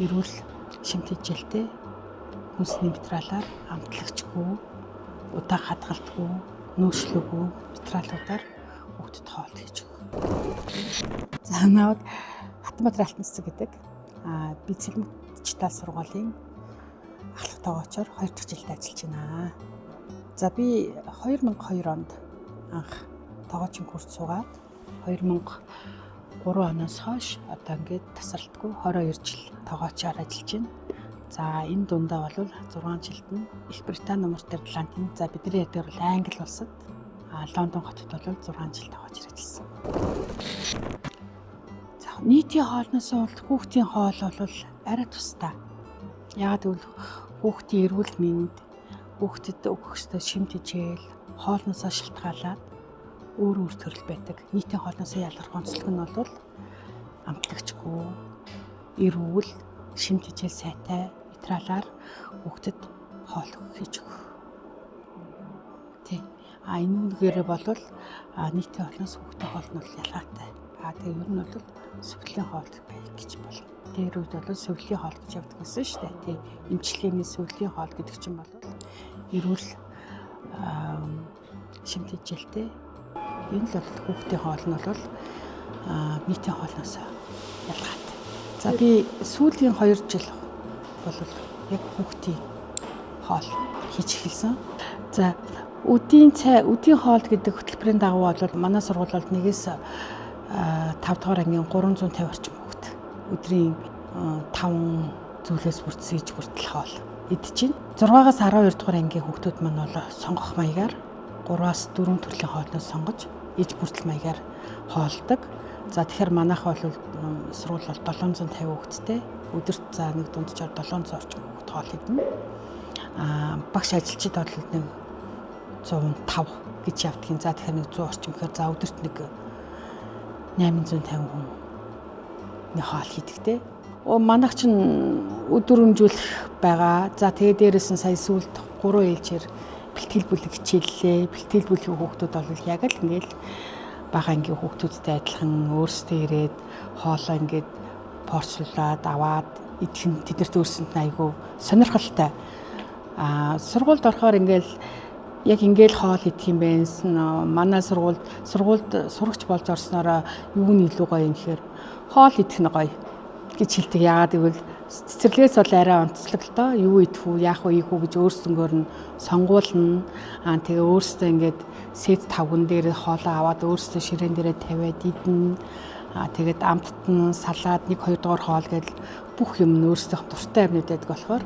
эрүүл шимт хичээлтэй хүнсний материалаар амтлагчгүй, удаан хадгалдаггүй, нөөшлөггүй материалуудаар хүүхдэд хоол хийж өгөх. За наваг Хатанбаатар алтан цэцэг гэдэг би Цэлмэг дижитал сургуулийн ахлах тоогоочоор 2 дахь жилд ажиллаж байна. За би 2002 онд анх тоогоочин курс суугаад 2003 оноос хойш одоо ингээд тасралтгүй 22 жил тоогоочоор ажиллаж байна. За энэ дундаа бол 6 жилд нь Их Британи Нумар Ирландын за бидний ярьдаг бол Англи улсад Лондон хотод бол 6 жил тоогоочоор ажилласан. За нийтийн хоолноос бол хүүхдийн хоол бол арай тусдаа. Яагаад гэвэл хүүхдийн эрүүл мэнд, хүүхдэд өгөх ёстой шимт хичээл, хоолноосоо шалтгаалаад өөр төрөл байдаг. Нийтийн хоолноосоо ялгарх онцлог нь бол амтлагчгүй, эрүүл, шимт хичээл сайтай материалаар хүүхдэд хоол хийж өгөх. Тий. Энэ үнээр бол нийтийн хоолноос хүүхдийн хоол нь ялгаатай. Тэгээ ер нь бол сүвлийн хоол гэж болно. Тэр үед бол сүвлийн хоол гэж явдаг гэсэн шүү дээ. Тий. Эмчилгээний сүвлийн хоол гэдэг чинь бол эрүүл шимт хичээлтэй. Энэ л бол хүүхдийн хоол нь бол нийтийн хоолноос ялгаатай. За би сүүлийн 2 жил бол яг хүүхдийн хоол хийж эхэлсэн. За өдийн хоол гэдэг хөтөлбөрийн дагуу бол манай сургууль бол нэгээс 5 дугаар ангийн 350 орчим хүүхэд өдрийн 5 зүйлээс бүрдсэн иж хүртэл хоол идэж байна. 6-аас 12 дугаар ангийн хүүхдүүд маань бол сонгох маягаар 3-аас 4 төрлийн хоолноос сонгож иж бүртэл маягаар хоолдог. За тэгэхээр манайх бол сургууль бол 750 хүүхэдтэй. Өдөрт за нэг дунджаар 700 орчим хүүхэд хоол идэнэ. Багш ажилчид бол нэг 105 гэж явдгийн. За тэгэхээр нэг 100 орчим гэхээр за өдөрт нэг 850 хүн нэг хоол хийдэгтэй. Манайх чинь өдөр өнжүүлэх байгаа. За тэгээ дээрээс нь сая сүүлд 3 ээлжээр бэлтгэл бүлэг хичээллээ. Бэлтгэл бүлгийн хүүхдүүд бол яг л ингээл бага ангийн хүүхдүүдтэй адилхан өөрсдөө ирээд хоолоо ингээд порцлуулаад аваад идэх нь тэднэрт өөрсөнд нь айгүй сонирхолтой. Сургуульд орохоор ингээл яг ингээл хоол идэх юм байна. Манай сургуульд сурагч болж орсноороо юу нь илүү гоё юм гэхээр хоол идэх нь гоё гэж хэлдэг. Яагаад гэвэл цэцэрлэгээс бол арай онцлог л доо. Юу идэх үү, яах вэ, ийх үү гэж өөрсдөнгөөр нь сонгуулна. Тэгээ өөрсдөө ингээд сет тавган дээр хоолоо аваад өөрсдөө ширээн дээрээ тавиад идэнэ. Тэгээд амтд нь салаад 1-2 дугаар хоол гэдэл бүх юм нь өөрсдийнх дуртай юмнууд байдаг болохоор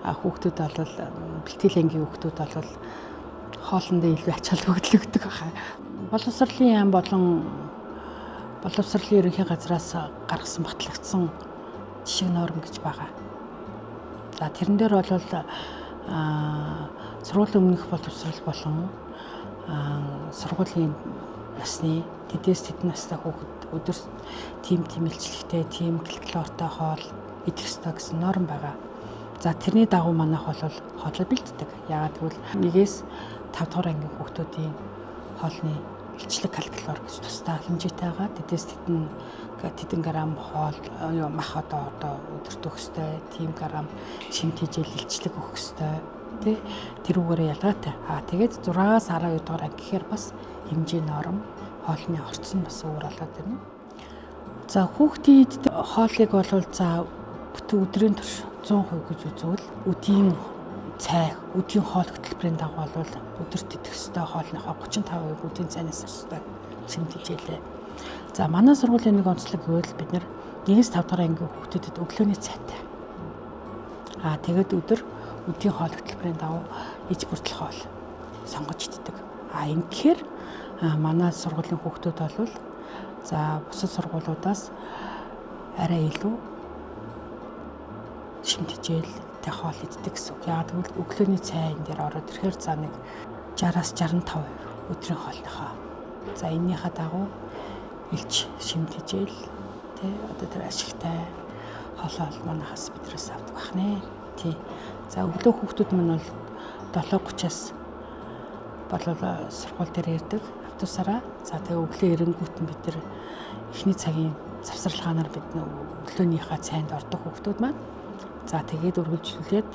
хүүхдүүд бол бэлтгэл ангийн хүүхдүүд бол хоолндоо илүү ач холбогдол өгдөг байна. Боловсролын яам болон боловсролын ерөнхий газраас гаргасан батлагдсан жишээ норм гэж байгаа. За тэрэн дээр бол сургуулийн өмнөх боловсрол болон сургуулийн насны тэдээс тэдэн настай хүүхэд өдөр тийм илчлэгтэй, тийм калоритой хоол идэх ёстой гэсэн норм байгаа. За тэрний дагуу манайх бол хоолоо бэлддэг. Яагаад гэвэл 1-ээс 5 дугаар ангийн хүүхдүүдийн хоолны илчлэг калори гэж тусдаа хэмжээтэй байгаа. Тэдээс тэдэн грамм хоол мах одоо өдөрт өгөх ёстой, тийм грамм шимт хичээл илчлэг өгөх ёстой. Тэрүүгээрээ ялгаатай. Тэгээд 6-аас 12 дугаар анги гэхээр бас хэмжээ норм хоолны орц нь бас өөр болоод байна. За хүүхдийн хоолыг бол за бүтэн өдрийн турш 100% гэж үзвэл өдийн цай, өдийн хоол хөтөлбөрийн дагуу бол өдөрт идэх ёстой хоолныхоо 35% өдийн цайнаас өстой шимт хичээлээ. За манай сургуулийн нэг онцлог гэвэл бид нар 1-5 дугаар ангийн хүүхдэд өглөөний цайтай. Тэгээд өдийн хоол хөтөлбөрийн дагуу иж бүртэл хоол сонгож иддэг. Ингэхээр манай сургуулийн хүүхдүүд бол за бусад сургуулиудаас арай илүү шимт хичээлтэй хоол иддэг гэсэн үг. Яагаад гэвэл өглөөний цай энэ дээр ороод ирэхээр за нэг 60-аас 65% өдрийн хоолныхоо. За энэнийхээ дагуу илж шимт хичээл одоо тэр ашигтай хоолоо манайхаас бидрээс авдаг байх нэ. Тий. За өглөө хүүхдүүд маань бол 7:30-аас сургууль дээр ирдэг автобусаараа. За тэгээ өглөө ирэнгүүт нь бид нар эхний цагийн завсарлагаанаар бид өглөөнийхөө цайнд ордог хүүхдүүд маань. За тэгээд үргэлжлүүлээд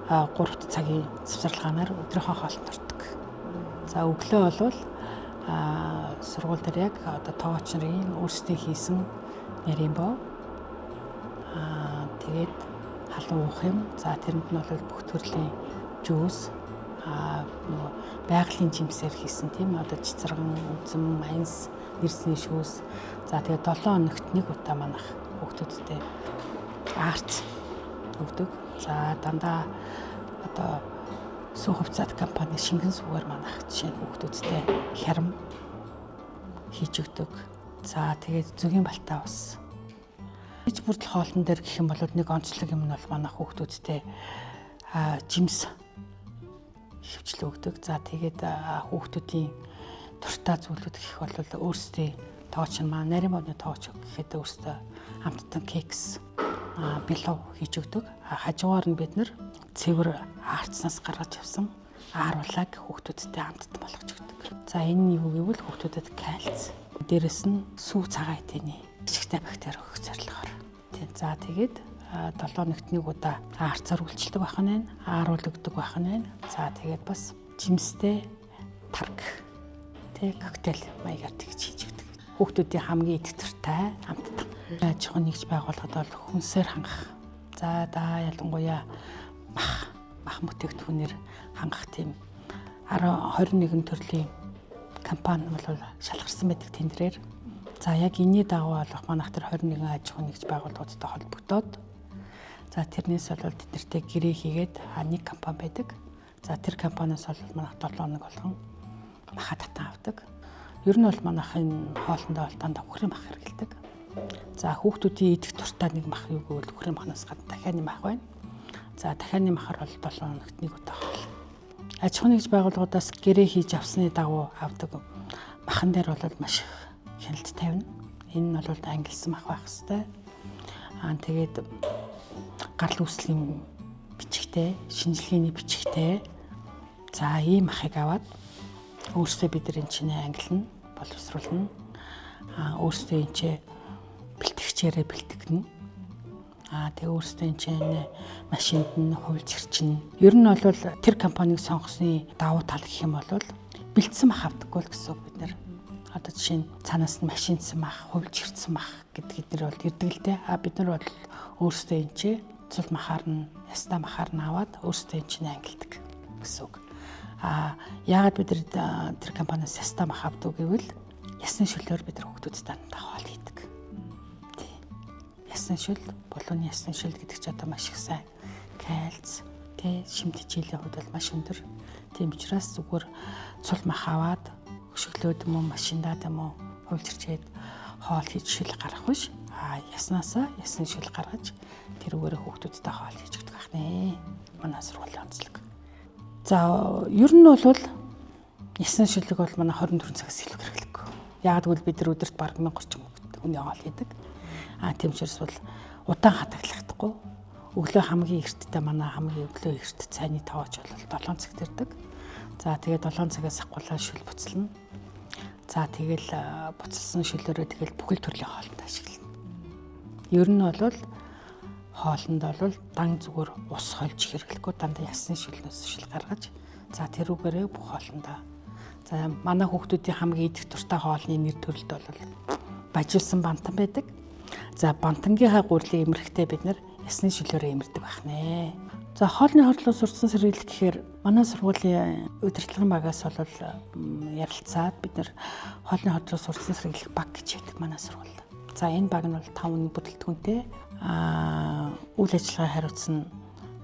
3 цагийн завсарлагаанаар өдрийнхөө хоолнд ордог. За өглөө болвол сургууль дээр яг одоо тооч нарын өөрсдөө хийсэн нарийн боо. Тэгээд халуун уух юм. За тэрэнд нь бол бүх төрлийн жуус байгалийн жимсээр хийсэн тийм одоо цэцэргэн, үзэм, анс, нэрсний шүүс. За тэгээд 7 хоногт нэг удаа манайх хүүхдүүдтэй арц өгдөг. За дандаа одоо сүү хувьцаат компани шингэн сүүгээр манайх жишээ нь хүүхдүүдтэй хярам хийж өгдөг. За тэгээд зөгийн балтаа бас. Иж бүрдэл хоолн дээр гэх юм бол нэг онцлог юм нь бол манайх хүүхдүүдтэй жимс хөвчлөө өгдөг. За тэгээд хүүхдүүдийн дуртай зүйлүүд гэх бол өөрсдөө тооч маань нарийн бовны тооч гэхэд өөрсдөө амттан кекс бэлов хийж өгдөг. Хажуугаар нь бид нэр цэвэр арцнаас гаргаж авсан ааруулаг хүүхдүүдтэй амттан болгож өгдөг. За энэ нь юу гэвэл хүүхдүүдэд кальц, дээрэс нь сүү цагаан эдэний ашигтай бактери өгөх зорилгоор. За тэгээд 7 хоногт нэг удаа арцаар үйлчилдэг байх нь байна. Ааруулагддаг байх нь байна. За тэгээд бас жимстэй тарг коктейл маягаар тэгж хийж өгдөг. Хүүхдүүдийн хамгийн идэх туртай амттан. Аж ахуйн нэгж байгууллагад бол хүнсээр хангах. За ялангуяа мах бүтээгдэхүүнээр хангах тийм 21 төрлийн компани бол шалгарсан байдаг тендерээр. За яг энэний дагуу болох манайх тэр 21 аж ахуйн нэгж байгууллагуудтай холбогдоод за тэрнээс бол тэднэртэй гэрээ хийгээд нэг компани байдаг. За тэр компаниас бол манайх 7 хоног болгон маха татан авдаг. Ер нь бол манайхын хоолндоо бол дандаа үхрийн мах хэрэгэлдэг. За хүүхдүүдийн идэх туртаа нэг мах юу гэвэл үхрийн махнаас гадна дахианы мах байна. За дахианы махаар бол 7 хоногт нэг удаа хоол. Аж ахуйн нэгж байгууллагуудаас гэрээ хийж авсны дагуу авдаг махан дээр бол маш их хяналт тавина. Энэ нь бол ангилсан мах байх хэвээр. Тэгээд гарал үүслийн бичгтэй, шинжилгээний бичгтэй. За ийм махыг аваад өөрсдөө бид нар энэ чинь ангилна, боловсруулна. Өөрсдөө энэ чинь бэлтгэгчээрээ бэлтгэнэ. Тэгээ өөрсдөө энэ чинь машинд нь хувилж хэрчнэ. Ер нь бол тэр компаниг сонгосны давуу тал гэх юм бол бэлдсэн мах авдаггүй л гэсэн үг бид нар. Одоо жишээ нь цаанаас нь машинцсан мах, хувилж хэрчсэн мах гэдэг эдгээр бол ирдэг л дээ. Бид нар бол өөрсдөө энэ чинь цул махаар нь, яста махаар нь аваад өөрсдөө энэ чинь ангилдаг гэсэн үг. Яагаад бид тэр компаниас яста мах авдаг гэвэл ясны шүлээр бид нар хүүхдүүдэд дандаа хоол хийдэг. Тий. Ясны шүл, булууны ясны шүл гэдэг чинь одоо маш их сайн кальц, тий, шимт хичээлийн хувьд бол маш өндөр. Тийм учраас зүгээр цул мах аваад өшөглөөд юм уу, машиндаад юм уу, хувилчирчээд хоол хийж шил гаргах биш. Яснаасаа ясны шил гаргаж тэрүүгээр хүүхдүүдтэй хоол хийж өгдөг байх нэ. Манай сургуулийн онцлог. За ер нь бол ясны шилэг бол манай 24 цагаас илүү хэрэглэхгүй. Яг гэвэл бид нар өдөрт бараг 1030 хүний хоол хийдэг. Тийм учраас бол удаан хатаглахдаггүй. Өглөө хамгийн эртдээ манай хамгийн өглөө эрт цайны тоож бол 7 цагт ирдэг. За тэгээд 7 цагаас ахгуулаа шүл буцална. За тэгэл буцалсан шүлээрээ тэгэл бүхэл төрлийн хоолнд ашиглана. Ер нь бол хоолнд бол дан зүгээр ус хольж хэрэглэхгүй дандаа ясны шүлнөөс шил гаргаж за тэрүүгээрээ бүх хоолндоо. За манай хүүхдүүдийн хамгийн идэх дуртай хоолны нэр төрөлд бол бажилсан бантан байдаг. За бантангийнхаа гурилыг эмэрэхдээ бид нэр ясны шүлөөрөө эмэрдэг байх нэ. За хоолны хордлого суртсан сэргийлэх гэхээр манай сургуулийн удирдлагын багаас бол ярилцаад бид нэр хоолны хордлого суртсан сэргийлэх баг гэж байдаг манай сургууль. За энэ баг нь бол 5 хүний бүрэлдэхүүнтэй үйл ажиллагаа хариуцсан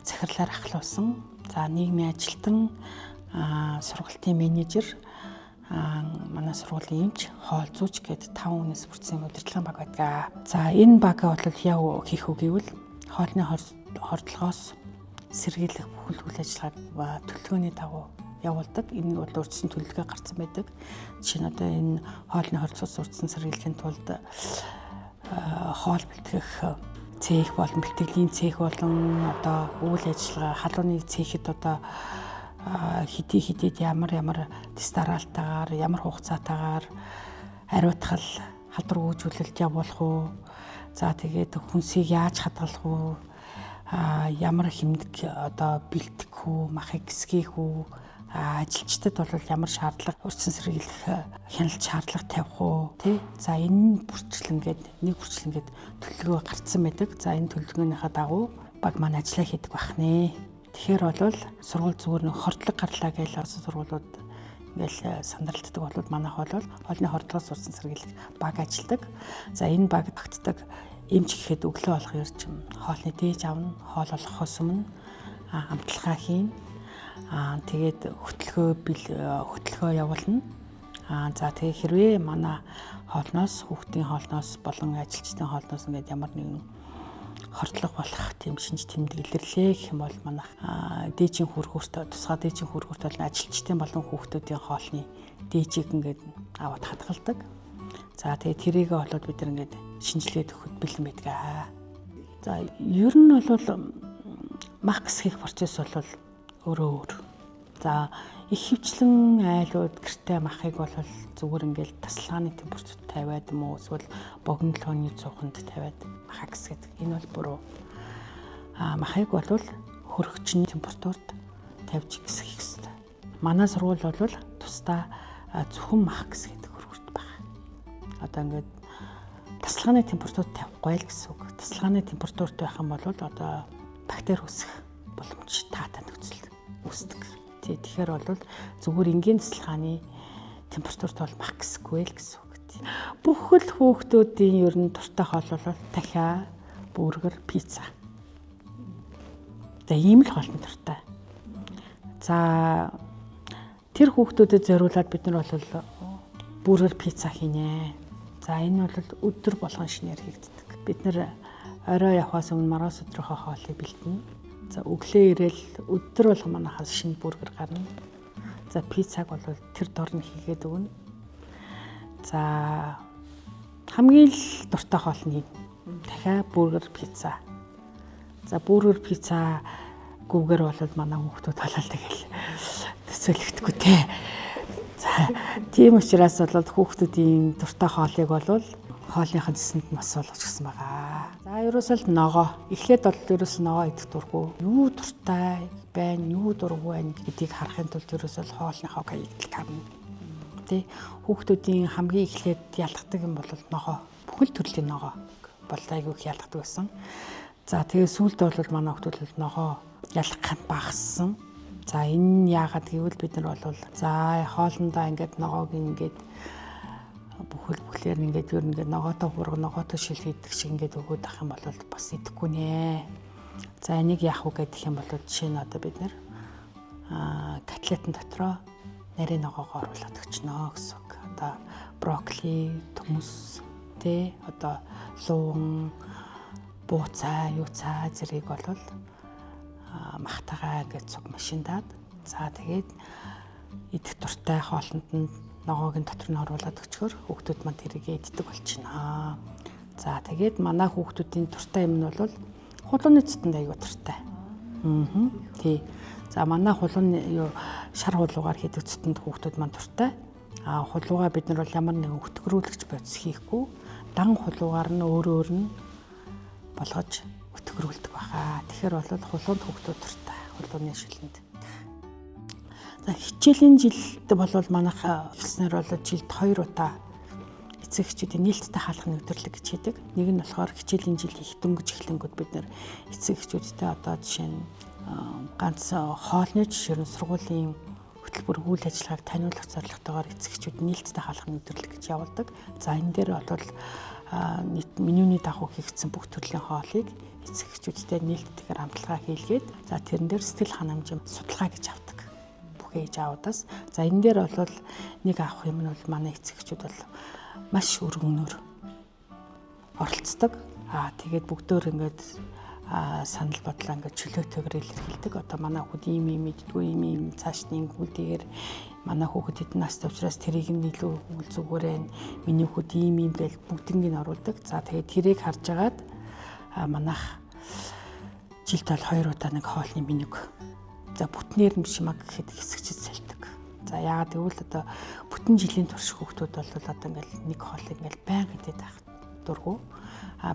захирлаар ахлуулсан. За нийгмийн ажилтан, сургуулийн менежер, манай сургуулийн эмч, хоол зүйч гэдэг 5 хүнээс бүрдсэн удирдлагын баг байдаг. За энэ баг бол яв хийх үү гэвэл хоолны хордлогоос сэргийлэх бүхэл үйл ажиллагааг төлөвлөгөөний дагуу явуулдаг. Энэ бол урьдчилан төлөвлөгөө гарсан байдаг. Жишээ нь одоо энэ хоолны хордлогоос урьдчилан сэргийлэхийн тулд хоол бэлтгэх цех болон бэлтгэлийн цех болон одоо үйл ажиллагаа халууны цехэд одоо хэдийд ямар тест дараалтаагаар ямар хугацаатаагаар ариутгал халдвар хөгжүүлэлт явуулах уу? За тэгээд хүнсийг яаж хадгалах уу? Ямар хэмнэг одоо бэлтгэх үү, махыг гисгэх үү? Ажилчдад бол ямар шаардлага, урьдчилан сэргийлэх хяналт шаардлага тавих уу, тий? За энэ нэг бүрчлэнгээд төлөвлөгөө гарцсан байдаг. За энэ төлөвлөгөөнийхөө дагуу баг маань ажиллаа хийдэг байх нэ. Тэгэхээр бол сургууль зүгээр нэг хордлого гарлаа гэж сургуулиуд ингээл сандралддаг бол манайх бол хоолны хордлогоос урьдчилан сэргийлэх баг ажилладаг. За энэ баг багтдаг эмч гэхэд өглөө болох эрчим хоолны дээж авна, хоол олохоос өмнө амтлагаа хийн. Тэгээд хөтөлгөө явуулна. За тэгээ хэрвээ манай хоолноос, хүүхдийн хоолноос болон ажилчдын хоолноос ингээд ямар нэгэн хордлого болох тийм шинж тэмдэг илэрлээ гэх юм бол манайх дээжийн хүргүүрт тусгай дээжийн хүргүүрт бол ажилчдын болон хүүхдүүдийн хоолны дээжийг ингээд аваад хадгалдаг. За тэгээ тэрийг болоод бид нар ингээд шинжилгээд өгөхөд бэлэн байдаг. За ер нь бол мах гисгэх процесс бол өөр. За их хөвчлэн айлууд гэртээ махыг бол зүгээр ингээл тасалгааны температурт тавиад юм уу эсвэл богинолооны 100-нд тавиад махаа гисгэдэг. Энэ бол буруу. Махыг бол хөрөгчний температурт тавьж гисгэх ёстой. Манай сургууль бол тусдаа зөвхөн мах гисгэдэг хөргөт байна. Одоо ингээд тасалгааны температурт тавихгүй л гэсэн үг. Тасалгааны температурт байх юм бол одоо бактери үүсэх боломж таатай нөхцөл үүсдэг. Тэгэхээр бол зүгээр энгийн тасалгааны температурт бол мах гисэхгүй л гэсэн үг. Бүх л хүүхдүүдийн ер нь дуртай хоол бол дахиа, бүргэр, пицца. За ийм л хоолны дуртай. За тэр хүүхдүүдэд зориулаад бид нар бол бүргэр, пицца хийнэ. За энэ бол өдөр болгон шинээр хийгддэг. Бид нар орой явахаас өмнө маргааш өдрийнхөө хоолыг бэлдэнэ. За өглөө ирээл өдөр болго манайхаас шинэ бүргэр гарна. За пиццаг бол тэр дор нь хийгээд өгнө. За хамгийн л дуртай хоол нь дахиад бүргэр пицца. За бүргэр пицца гүүгээр бол манай хүүхдүүд болол тэгэл төсөөлөгдөхгүй те. За тийм учраас бол хүүхдүүдийн дуртай хоолыг бол хоолныхын цэсэнд мас болгож гисэн байгаа. За ерөөсөө л ногоо. Эхлээд бол ерөөсөө ногоо идэх дурггүй. Юу дуртай байна, юу дурггүй байна гэдгийг харахын тулд ерөөсөө л хоолныхоо каягдл харна. Тэ хүүхдүүдийн хамгийн эхлээд ялгадаг юм бол ногоо. Бүхэл төрлийн ногоо бол айгүй их ялгадаг байсан. За тэгээ сүүлд бол манай хүүхдүүд ногоо ялгах нь багассан. За энэ яагаад гэвэл бид нар бол за хоолндоо ингээд ногоог ингээд бүхлээр ингээд ер нь ингээд ногоотой хург, ногоотой шил хийдэг шиг ингээд өгөөд авах юм бол бас идэхгүй нэ. За энийг яах вэ гэдэг юм бол жишээ нь одоо бид нэр котлетын дотроо нарийн ногоогоо оруулаад өгчнө гэсэн үг. Одоо брокколи, төмөс, тэ одоо луун, бууцаа, юуцаа зэрэг бол махтагаа гэж цуг машиндаад за тэгээд идэх дуртай хоолнд нь ногоогийн дотор нь оруулаад өчгөр хүүхдүүд маань тэрийг иддэг болчихно. За тэгээд манай хүүхдүүдийн дуртай юм нь бол хулууны цэтэнд аягүй дуртай. Тий. За манай хулууны шар хулуугаар хийдэг цэтэнд хүүхдүүд маань дуртай. Хулуугаа бид нар бол ямар нэгэн өтгөрүүлэгч бодис хийхгүй дан хулуугаар нь өөр нь болгож өтгөрүүлдэг баха. Тэгэхээр бол хулуунд хүүхдүүд дуртай. Хулууны шилэнд. За хичээлийн жилд бол манайх хэлснээр бол жилд 2 удаа эцэг эхчүүдийн нээлттэй хаалганы өдөрлөг гэж хийдэг. Нэг нь болохоор хичээлийн жил их дөнгөж эхлэнгүүд бид нэр эцэг эхчүүдтэй одоо жишээ нь ганц хоолны жишээр нь сургуулийн хөтөлбөр үйл ажиллагааг таниулах зорилготойгоор эцэг эхчүүд нээлттэй хаалганы өдөрлөг гэж явуулдаг. За энэ дээр бол менюний дагуу хийгдсэн бүх төрлийн хоолыг эцэг эхчүүдтэй нээлттэйгээр амтлагаа хийлгээд за тэрэн дээр сэтгэл ханамжийн судалгаа гэж авдаг. Хийж авдаас. За энэ дээр бол нэг авах юм нь бол манай эцэгчүүд бол маш өргөнөөр оролцдог. Тэгээд бүгдөө ингээд санал бодлоо ингээд чөлөөтэйгээр илэрхийлдэг. Одоо манай хүүхд ийм иддгүй ийм цааш нь ингэхүүдээр манай хүүхд хэдэн настай учраас тэрийг нь илүү үл зүгээрээ миний хүүхд ийм гэж бүгднийг нь оруулдаг. За тэгээд тэрийг харж агаад манайх жилд бол 2 удаа нэг хоолны менюг. За бүтнээр нь биш маг гэхэд хэсэгчд сэлдэг. За яагаад гэвэл одоо бүтэн жилийн турш хүүхдүүд бол одоо ингээл нэг хоолыг ингээл байнга идээд байх дурггүй.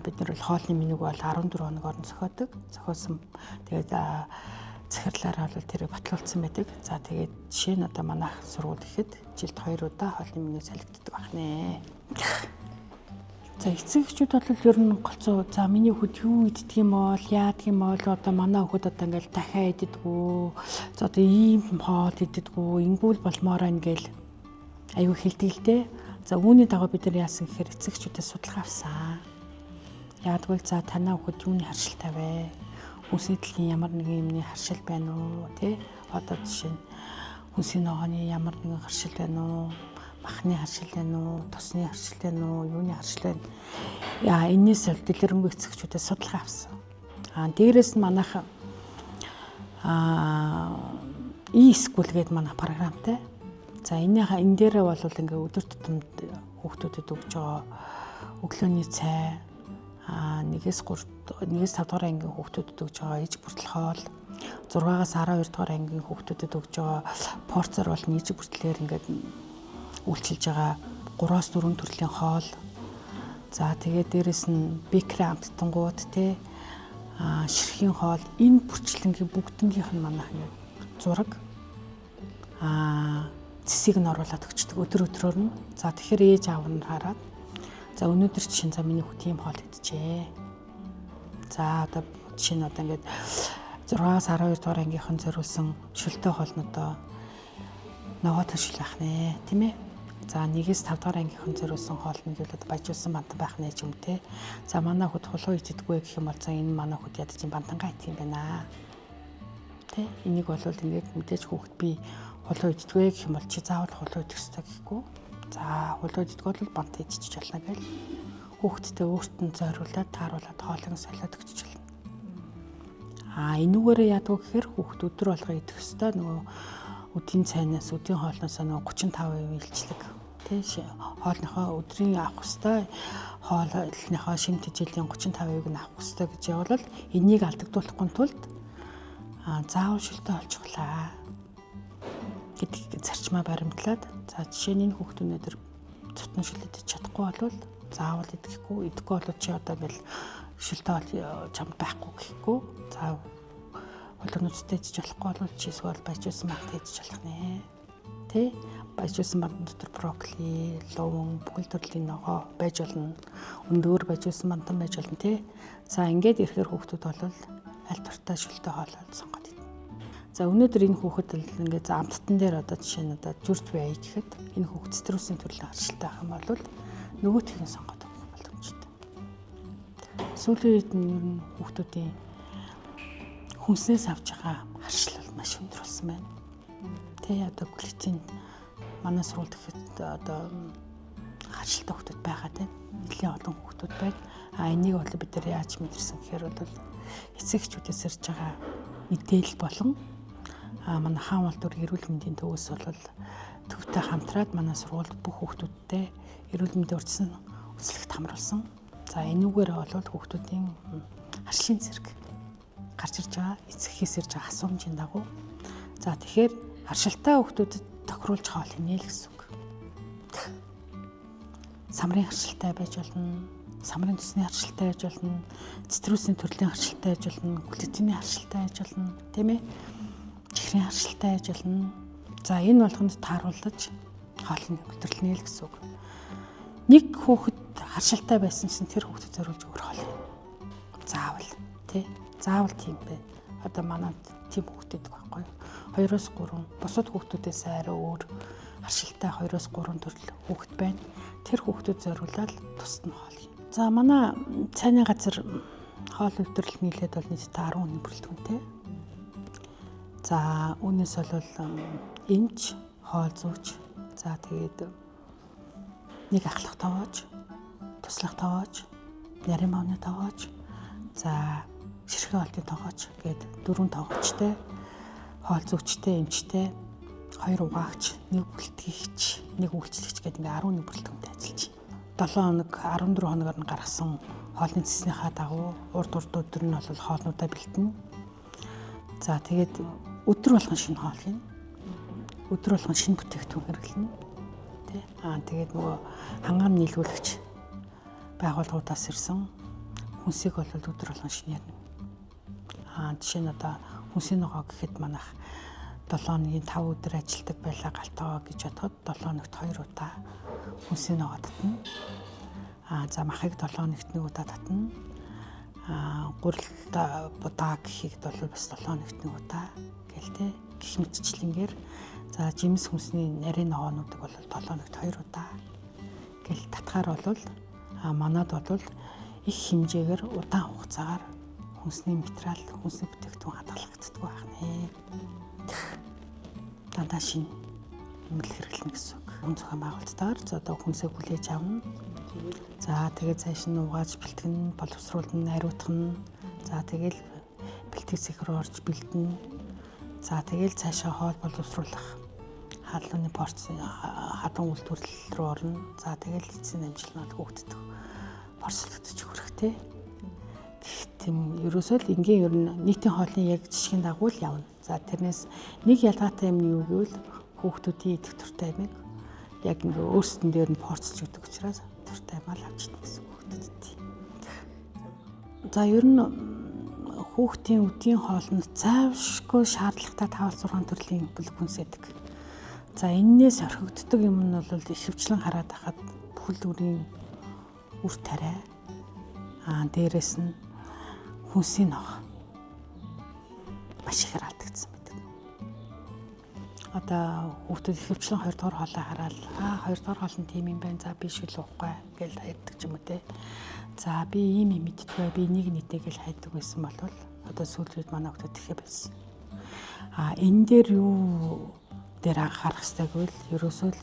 Бид нар бол хоолны менюг бол 14 хоногор нь зохиодог. Зохиосон тэгээд захирлаараа бол тэрийг батлуулсан байдаг. За тэгээд жишээ нь одоо манайх сургууль ихэд жилд 2 удаа хоолны меню солигддог байх нэ. За эцэг эхчүүд бол ер нь голцоо за миний хүүхэд юу иддэг юм бол яадаг юм бол одоо манай хүүхэд одоо ингээл дахиад иддэггүй. За одоо ийм хоол иддэггүй. Ингүүл болмоороо ингээл аюу хэлдэг л дээ. За үүний дагуу бид нар яасан гэхээр эцэг эхчүүдээс судалгаа авсан. Яагтвэл за танаа хүүхэд юуны харшилтай вэ? Хүнсний дэлхийн ямар нэгэн юмны харшил байна уу? Тэ? Одоо жишээ нь хүнсний ногооны ямар нэгэн харшил байна уу? Махны харшил байна уу? Тосны харшил байна уу? Юуны харшил байна? Яа, энэс л дэлгэрэнгүй эцэг эхчүүдээс судалгаа авсан. Дээрээс нь манайх e-school гэдэг манайх програмтай. За энэ дээрээ бол ингээ өдөр тутамд хүүхдүүдэд өгж байгаа өглөөний цай 1-5 дугаар ангийн хүүхдүүдэд өгж байгаа иж бүртэл хоол 6-аас 12 дугаар ангийн хүүхдүүдэд өгж байгаа порцоор бол нийж бүртлээр ингээд үйлчилж байгаа 3-4 төрлийн хоол. За тэгээд дээрэс нь бикрэ амттангууд те ширхийн хоол энэ бүрчлэнгийн бүгднгийнх нь манайх ингээд зураг цэсийг нь оруулаад өгчдөг өдрөөр нь. За тэгэхээр ээж аав нь хараад за өнөөдөр чинь за миний хүү тийм хоол идэжээ. За одоо жишээ нь одоо ингээд 6-аас 12 дугаар ангийнхан зориулсан шүлтэй хоолнодоо ногоо ташил байх нэ, тийм ээ. За 1-5 дугаар ангийнхан зориулсан хоолнод бол баяжуулсан бантан байх нэ ч юм те. За манай хүүд хулуу иддэггүй гэх юм бол за энэ манай хүүд ядаж юм бантангаа идэх юм байна. Тэ энийг бол ингээд мэдээж хүүхэд би хулуу иддэггүй гэх юм бол чи заавал хулуу идэх ёстой гэхгүй. За хулуу иддэггүй бол бант идчих болно гэл хүүхэдтэй өөрт нь зориулаад тааруулаад хоолыг солиод өгч болно. Энүүгээрээ яадаг гэхээр хүүхэд өдөр болго идэх ёстой нөгөө өдийн цайнаас өдийн хоолноос нөгөө 35% илчлэг тий хоолныхоо өдрийн авах ёстой хоолныхоо шим тэжээлийн 35%-ийг нь авах ёстой гэж явбал энийг алдагдуулахгүй тулд заавал шүлтэй олчихлаа гэдэг зарчмаа баримтлаад за жишээ нь энэ хүүхэд өнөдөр цутан шүлээд чадахгүй болвол заавал идэхгүй бол чи одоо ингээл шүлтэй чамд байхгүй гэхгүй за хөлөөнөцтэй идэж болохгүй бол чи эсвэл баяжуулсан багт идэж болох нэ тэ баяжуулсан багт дотор брокколи, луван, бүхэл төрлийн ногоо байж болно өндөр баяжуулсан бантан байж болно тэ за ингээд ирэхээр хүүхдүүд бол аль дуртай шүлтэй хоолой сонгоод идэнэ. За өнөөдөр энэ хүүхэд ингээд амттан дээр одоо жишээ нь одоо зүрт бай гэхэд энэ хүүхэд стрессын төрлийн харшилтай байх юм бол нөгөөтгийг нь сонгоод өгөх боломжтой. Сүүлийн үед нь ер нь хүүхдүүдийн хүнснээс авч байгаа харшил бол маш өндөр болсон байна. Тэ одоо глютен манай сургуульд гэхэд одоо харшилтай хүүхдүүд байгаа тийм нэлийн олон хүүхдүүд байна. Энийг бол бид нар яаж мэдэрсэн гэхээр бол эцэг эхчүүдээс ирж байгаа мэдээлэл болон манай хаан улдуур эрүүл мэндийн төвөөс бол төвтэй хамтраад манай сургуульд бүх хүүхдүүдтэй эрүүл мэндийн урьдчилан үзлэгт хамруулсан. За энүүгээр бол хүүхдүүдийн харшлын зэрэг гарч ирж байгаа эцэгхээс ирж байгаа асуумжийн дагуу. За тэгэхээр харшилтай хүүхдүүдэд тохируулж хоол хийнэ л гэсэн үг. Самрын харшилтай байж болно, самрын төсний харшилтай байж болно, цитрусийн төрлийн харшилтай байж болно, глютений харшилтай байж болно, тийм ээ? Чихрийн харшилтай байж болно. За энэ болгонд тааруулж хоолны хөтөлбөрнэ л гэсэн үг. Нэг хүүхэд харшилтай байсан чинь тэр хүүхдэд зориулж өгөх хоол юм. Заавал тий. Заавал тийм бэ. Одоо манайд тийм хүүхдэд байхгүй. 2-3 бусад хүүхдүүдээс арай өөр харшилтай 2-3 төрөл хүүхэд байна. Тэр хүүхдэд зориулаад тусад нь хоол юм. За манай цайны газар хоол үйлдвэрлэл нийлээд бол нийтдээ 11 бүрэлдэхүүнтэй. За үүнээс бол эмч, хоол зүйч, за тэгээд нэг ахлах тоогооч, туслах тоогооч, нарийн маавны тоогооч, за ширхэг олдын тоогооч гээд 4 тоогоочтой, хоол зүйчтэй, эмчтэй, 2 угаагч, 1 бүлтгэгч, 1 үйлчлэгч гээд ингээ 11 бүрэлдэхүүнтэй ажиллаж байна. 7 хоног 14 хоногор нь гаргасан хоолны цэснийхаа дагуу урд өдөр нь бол хоолнуудаа бэлтэнэ. За тэгээд өдөр болгон шинэ хоол юм. өдөр болгон шинэ бүтээгдэхүүн хэрэглэнэ. Тэ. Тэгээд нөгөө хангаам нийлүүлэгч байгууллагуудаас ирсэн хүнсийг бол өдөр болгон шинээр. Жишээ нь одоо хүнсийн ногоо гэхэд манайх 7 хоногийн 5 өдөр ажилладаг байлаа галтаа гэж бодоход 7 хоногт 2 удаа хүнсийн ногоо татна. За махыг 7 хоногт 1 удаа татна. Гурилд будаа гэхэд бол бас 7 хоногт 1 удаа гэл тэ гэх мэтчлэнгээр за жимс хүнсний нарийн ногоонуудыг бол 7 хоногт 2 удаа гэл татхаар бол манад бол их хэмжээгээр удаан хугацаагаар хүнсний материал, хүнсний бүтээгдэхүүн хадгалагддаг байх нэ. Дандаа шинэ юм л хэрэглэнэ гэсэн үг. Хүн зохион байгуулалттаар за одоо хүнсээ хүлээж авна. За тэгээд цааш нь угааж бэлтгэн, боловсруулна, хариуцна. За тэгэл бэлтгэх рүү орж бэлдэнэ. За тэгэл цаашаа хоол боловсруулах хаалганы порц хадан үйлдвэрлэл рүү орно. За тэгэл эцсийн амжилтнууд хөөгддөг. Порцлогдож хүрэхтэй. Тийм ерөөсөө л ингийн ер нь нийтийн хоолны яг жишгийн дагуу л явна. За тэрнээс нэг ялгаатай юм нь юу гэвэл хүүхдүүдийн идэх туртай амиг яг ингээ өөрсдөн дээр нь порцлж өгдөг учраас туртай мал авч идэх гэсэн хүүхдүүдэд. За ер нь хүүхдийн өдгийн хоолнд заавшгүй шаардлагатай 5-6 төрлийн бүлэг хүнс байдаг. За энээс орхигддог юм нь бол ихэвчлэн хараад хахад бүхэл бүрийн үр тариа дээрэс нь хүнсийн ногоо маш ихээр алдагдсан байдаг. Одоо хүүхдүүд ихэвчлэн 2 дугаар хоолоо хараад 2 дугаар хоол нь тийм юм байна. За би шиг л уухгүй гэж хайдаг ч юм уу те. За би ийм юм мэдтгүй би нэг нийтэйг л хайдаг байсан бол одоо сүүлд манай хүүхдүүд тэгэхээр байсан. Энэ дээр юу дээр анхаарах хэрэгтэй гэвэл ерөөсөө л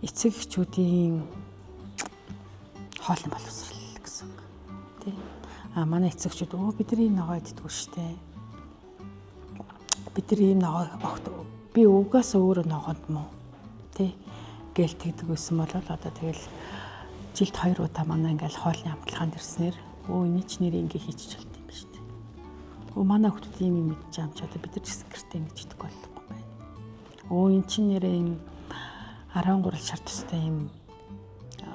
эцэг эхчүүдийн хоолны боловсрол гэсэн үг тий. Манай эцэгчүүд бидний ногоо иддэггүй штэ. Бидний ногоо огт би угаас өөрөө ногоонд муу тий гээл тэгдэг байсан бол одоо тэгэл жилд 2 удаа манай ингээл хоолны амтлагаанд ирснээр энэ ч нэр ингээ хийчих болт юм ба штэ. Манай хүүхдүүд ийм юм мэдж амч одоо бид нар ч гэртээ ингэж идэхгүй болохгүй байна. Энэ ч нэрээ юм 13 шар тустай юм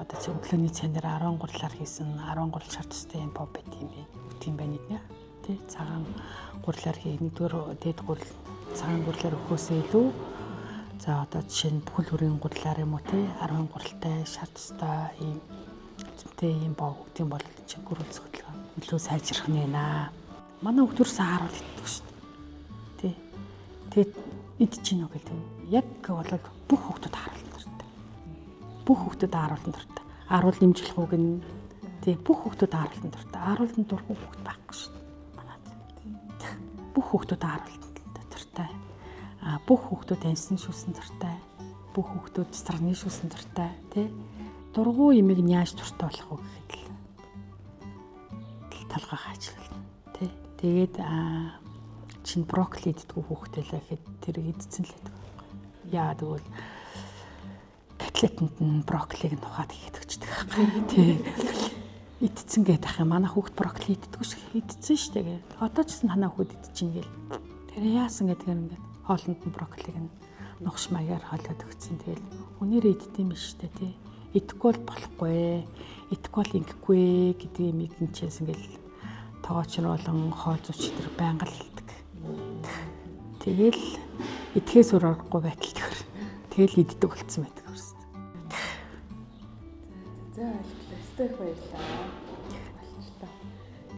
одоо чи өглөөний цайнаар 13-аар хийсэн 13 шар тустай юм боб байт юм бэ. Тийм байна нэ. Тэ цагаан гурлаар хий нэгдүгээр дээд гурал цагаан гурлаар өгөхөөсөө илүү за одоо жишээ нь бүхэл хүрийн гурлаар юм уу те 10 гуралтай шар тустай ийм зэмтэй ийм бов гэдэг бол чи гөрөлц хөдөлгөөн илүү сайжрах нь байна. Манай хүүхдүүрээс харуул иддэг шүү дээ. Тэ. Тэгээд идэж гинөө гэдэг. Яг бол бүх хүүхдүүд харуулна дуртай. Бүх хүүхдүүд харуулна дуртай. Харуул нэмжлэх үг нь тий бүх хүүхдүүд харуулна дуртай. Харуулна дургүй хүүхд байхгүй шүү дээ. Манайд. Бүх хүүхдүүд харуулна дуртай. Бүх хүүхдүүд аньсан шүүсэн дуртай. Бүх хүүхдүүд цэцрагны шүүсэн дуртай. Тий. Дургүй юмыг нь яаж дуртай болох вэ гэхэд л талгайх ажиллана. Тий. Тэгээд чин брокколи иддэг хүүхдээ л гэхэд тэр идсэн л байдаг. Яа тэгвэл котлетэнд нь брокколиг нухаад хийгээд өгчдөг байхгүй тий. Идсэн гэдэг ах юм. Манай хүүхд брокколи иддэггүй шүү. Идсэн шүү дээ. Одоо ч гэсэн танаа хүүхд идчихин гээл. Тэр яасан гэдгээр ингээд хоолнд нь брокколиг нь нухш маягаар хоолоод өгсөн. Тэгэл өнөөрөө иддэм биш шүү дээ тий. Идэхгүй бол болохгүй. Идэхгүй бол ингэхгүй гэдэг юм идэнчээс ингээл тоогооч болон хоол зүйч тэр байнга л хэлдэг. Тэгэл идэхээс өөр аргагүй байтал төр. Тэгэл иддэг болцсон байдаг өөрсдөө. За ойлголоо. Баярлалаа.